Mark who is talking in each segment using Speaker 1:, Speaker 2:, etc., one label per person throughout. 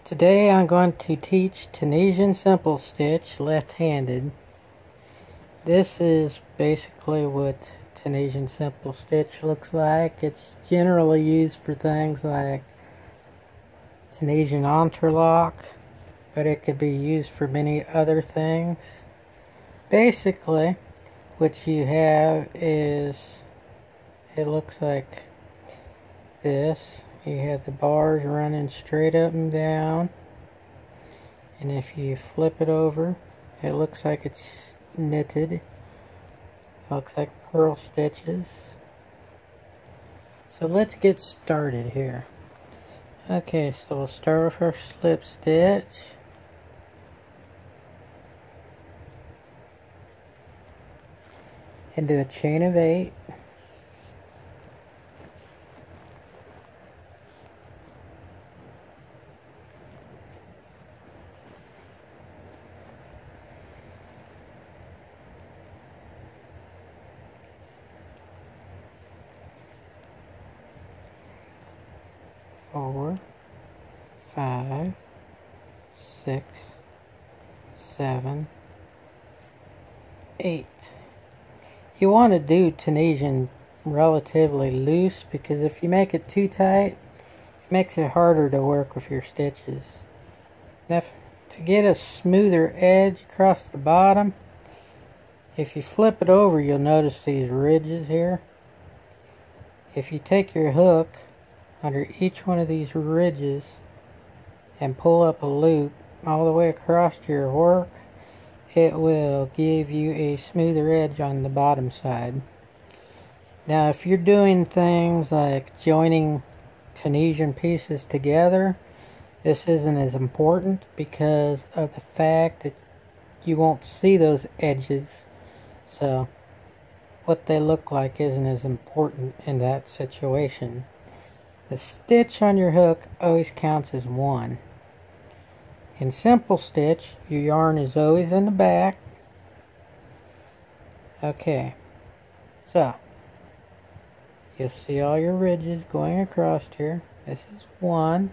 Speaker 1: Today I'm going to teach Tunisian simple stitch left-handed. This is basically what Tunisian simple stitch looks like. It's generally used for things like Tunisian interlock, but it could be used for many other things. Basically, what you have is, it looks like this. You have the bars running straight up and down, and if you flip it over, it looks like it's knitted. It looks like purl stitches. So let's get started here. Okay, so we'll start with our slip stitch. And do a chain of 8. Four, 5, 6, 7, 8. You want to do Tunisian relatively loose, because if you make it too tight, it makes it harder to work with your stitches. Now, to get a smoother edge across the bottom, if you flip it over, you'll notice these ridges here. If you take your hook under each one of these ridges and pull up a loop all the way across your work, it will give you a smoother edge on the bottom side. Now, if you're doing things like joining Tunisian pieces together, this isn't as important because of the fact that you won't see those edges. So what they look like isn't as important in that situation. The stitch on your hook always counts as 1. In simple stitch, your yarn is always in the back. Okay, so you'll see all your ridges going across here. This is 1.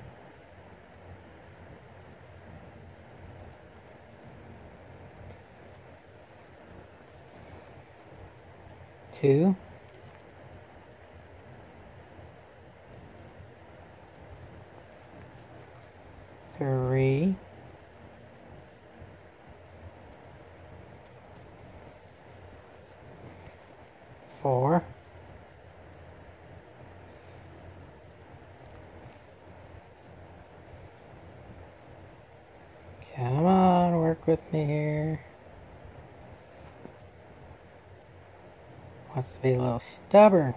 Speaker 1: Two. 3. 4. 'Come on, work with me here. Wants to be a little stubborn.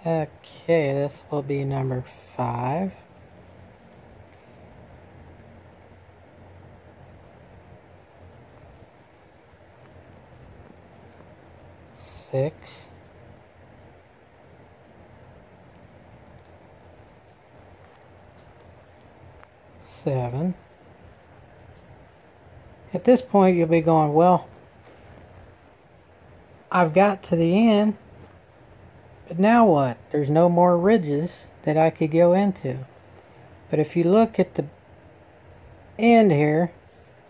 Speaker 1: Okay, this will be number 5. 6. 7. At this point, you'll be going, well, I've got to the end, but now what? There's no more ridges that I could go into. But if you look at the end here,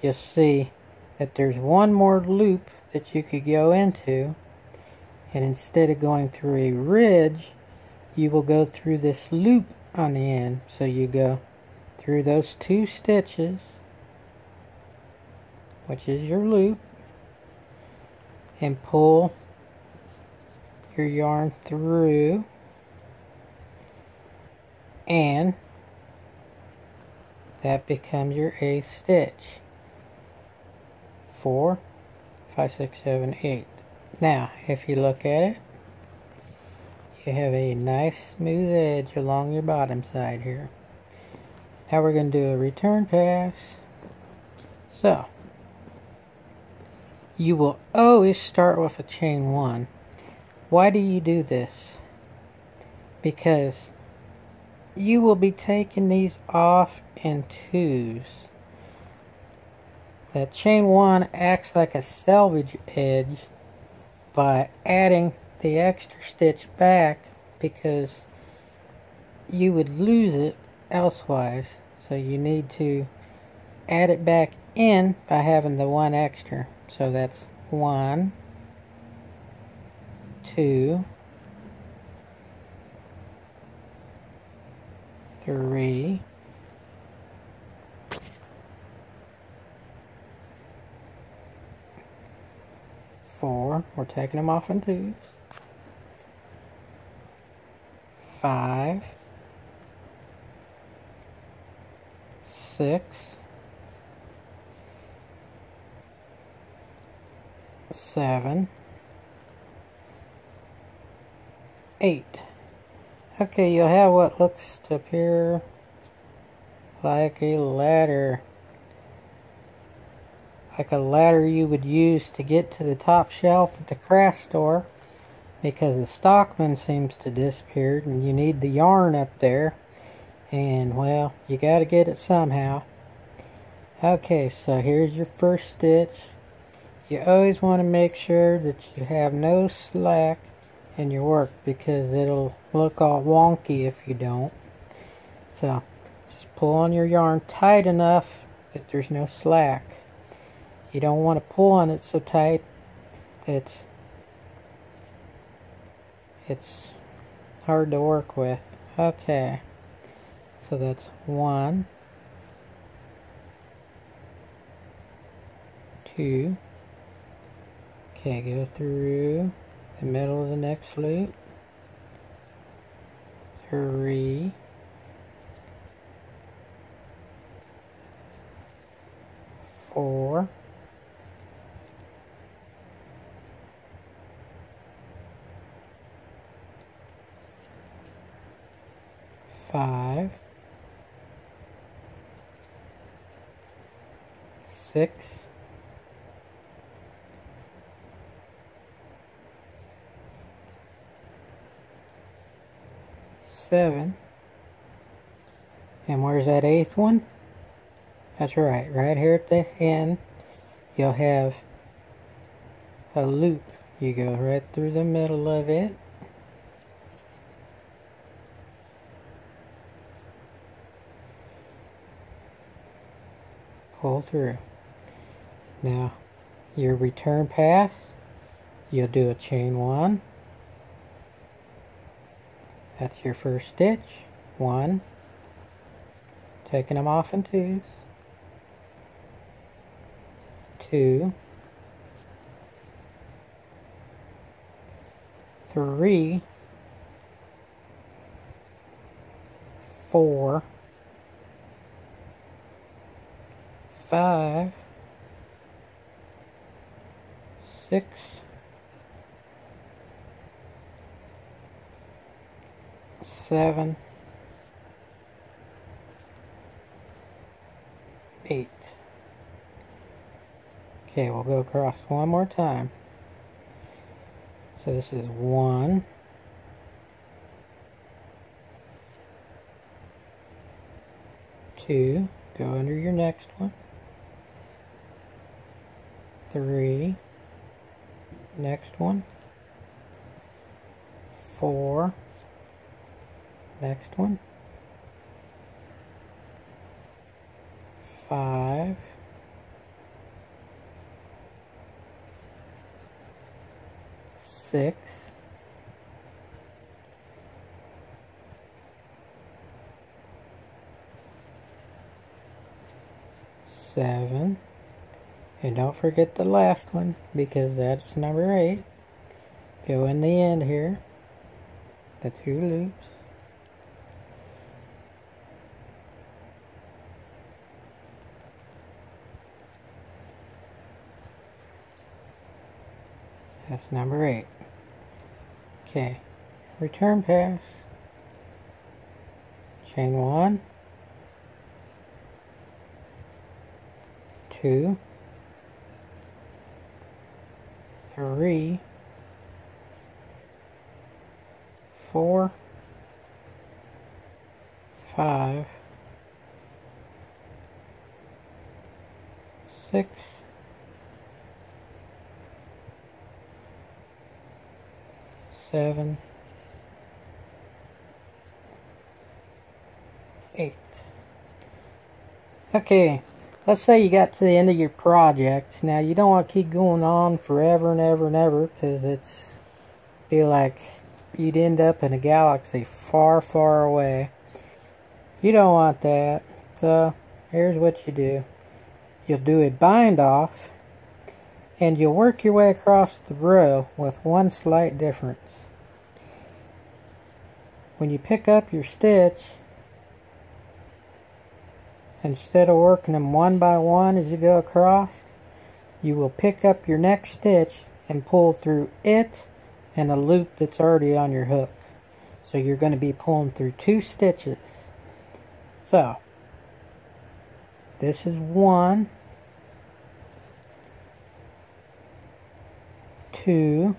Speaker 1: you'll see that there's one more loop that you could go into. And instead of going through a ridge, you will go through this loop on the end. So you go through those 2 stitches, which is your loop, and pull your yarn through, and that becomes your 8th stitch. 4, 5, 6, 7, 8. Now, if you look at it, you have a nice smooth edge along your bottom side here. Now we're going to do a return pass. So, you will always start with a chain 1. Why do you do this? Because you will be taking these off in 2s. That chain 1 acts like a selvage edge by adding the extra stitch back, because you would lose it elsewise. So you need to add it back in by having the one extra. So that's 1, 2, 3, 4. We're taking them off in twos. 5, 6, 7, 8. Okay, you'll have what looks to appear like a ladder. Like a ladder you would use to get to the top shelf at the craft store, because the stockman seems to disappear and you need the yarn up there, and well, you got to get it somehow. Okay, so here's your first stitch. You always want to make sure that you have no slack in your work, because it'll look all wonky if you don't. So just pull on your yarn tight enough that there's no slack. You don't want to pull on it so tight that it's hard to work with. Okay, so that's 1, 2. Okay, go through the middle of the next loop. 3, 4, 5, 6, 7, and where's that 8th one? That's right here at the end you'll have a loop. You go right through the middle of it. Pull through. Now your return pass, you'll do a chain 1. That's your first stitch. 1. Taking them off in twos. 2, 3, 4, 5, 6, 7, 8. Okay, we'll go across one more time. So this is 1, 2, go under your next one. 3, next one. 4, next one. 5, 6, 7, and don't forget the last one, because that's number 8. Go in the end here, the 2 loops. That's number 8. Okay, return pass, chain 1, 2, 3, 4, 5, 6, 7, 8. Okay, let's say you got to the end of your project. Now you don't want to keep going on forever and ever and ever, because it's be like you'd end up in a galaxy far, far away. You don't want that. So here's what you do. You'll do a bind off, and you'll work your way across the row with one slight difference. When you pick up your stitch, instead of working them one by one as you go across, you will pick up your next stitch and pull through it and a loop that's already on your hook. So you're going to be pulling through 2 stitches. So, this is 1, 2,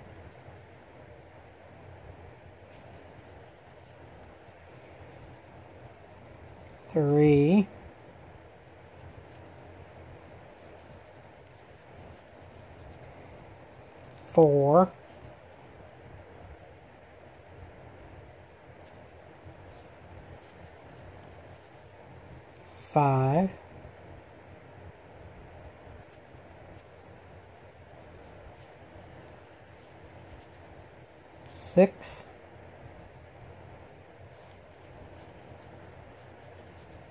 Speaker 1: 3, 4, 5, 6,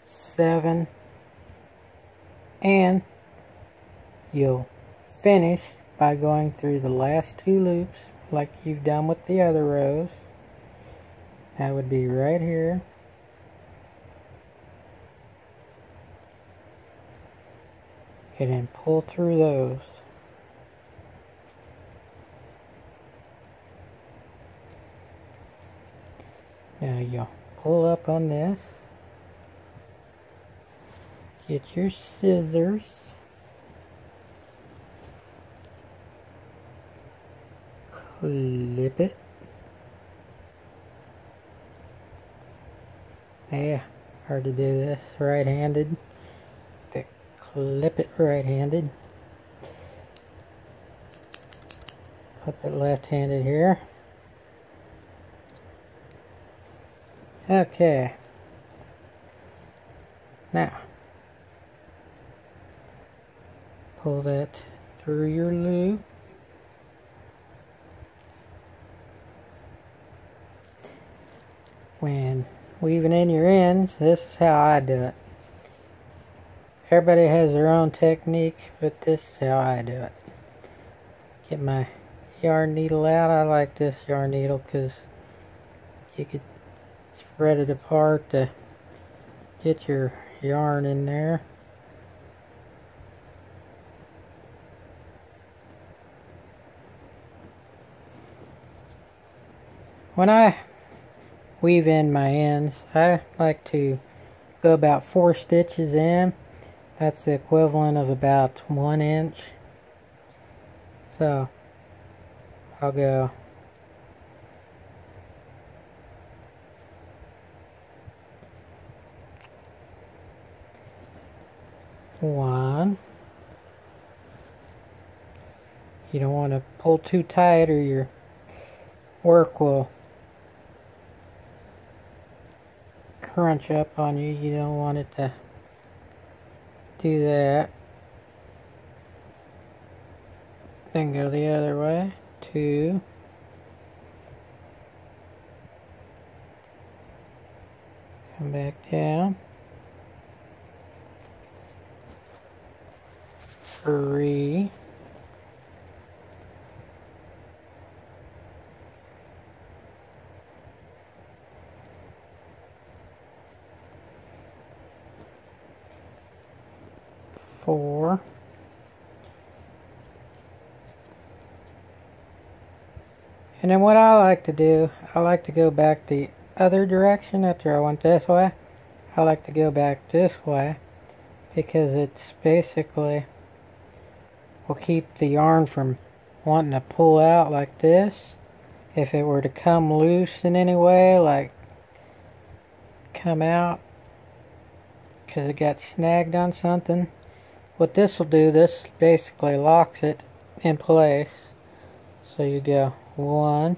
Speaker 1: 7, and you'll finish by going through the last 2 loops like you've done with the other rows. That would be right here. And then pull through those. Now you'll pull up on this. Get your scissors. Clip it. Yeah, hard to do this right-handed. Clip it right-handed. Clip it left-handed here. Okay. Now, pull that through your loop. When weaving in your ends, this is how I do it. Everybody has their own technique, but this is how I do it. Get my yarn needle out. I like this yarn needle because you could spread it apart to get your yarn in there. When I weave in my ends, I like to go about 4 stitches in. That's the equivalent of about 1 inch. So I'll go one. You don't want to pull too tight or your work will crunch up on you. You don't want it to do that. Then go the other way. 2. Come back down. 3. 4. And then what I like to do, I like to go back the other direction after I went this way. I like to go back this way because it's basically will keep the yarn from wanting to pull out like this. If it were to come loose in any way, like come out because it got snagged on something, what this will do, this basically locks it in place. So you go 1.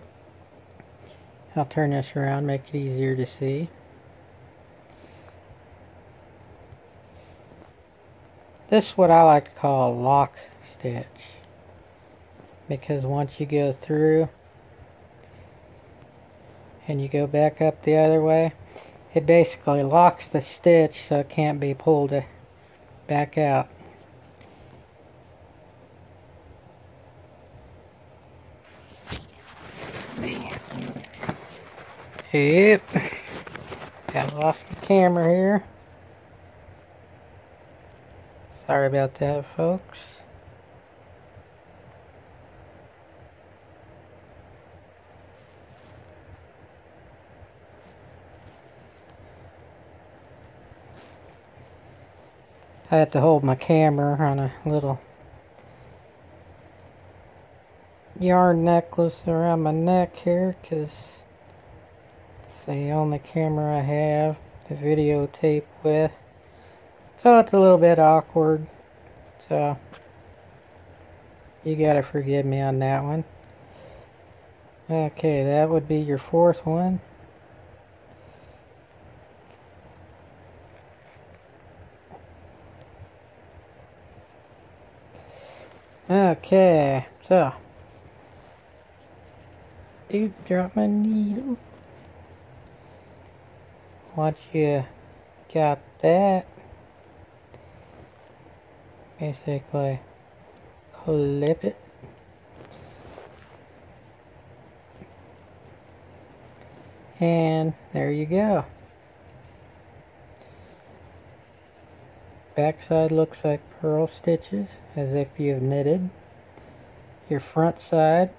Speaker 1: I'll turn this around, make it easier to see. This is what I like to call a lock stitch, because once you go through and you go back up the other way, it basically locks the stitch so it can't be pulled back out. Yep. I lost my camera here. Sorry about that, folks. I had to hold my camera on a little yarn necklace around my neck here, because it's the only camera I have to videotape with. So it's a little bit awkward. So you gotta forgive me on that one. Okay, that would be your fourth one. Okay, so you drop my needle. Once you got that, basically clip it. And there you go. Backside looks like purl stitches, as if you've knitted. Your front side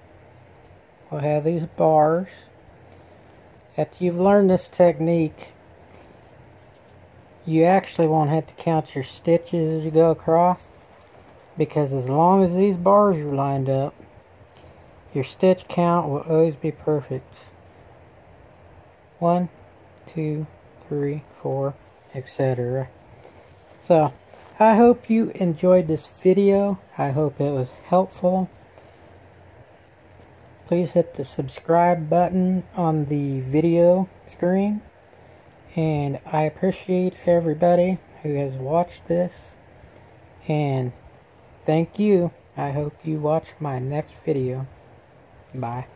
Speaker 1: will have these bars. After you've learned this technique, you actually won't have to count your stitches as you go across, because as long as these bars are lined up, your stitch count will always be perfect. 1, 2, 3, 4, etc. So, I hope you enjoyed this video. I hope it was helpful. Please hit the subscribe button on the video screen. And I appreciate everybody who has watched this. And thank you. I hope you watch my next video. Bye.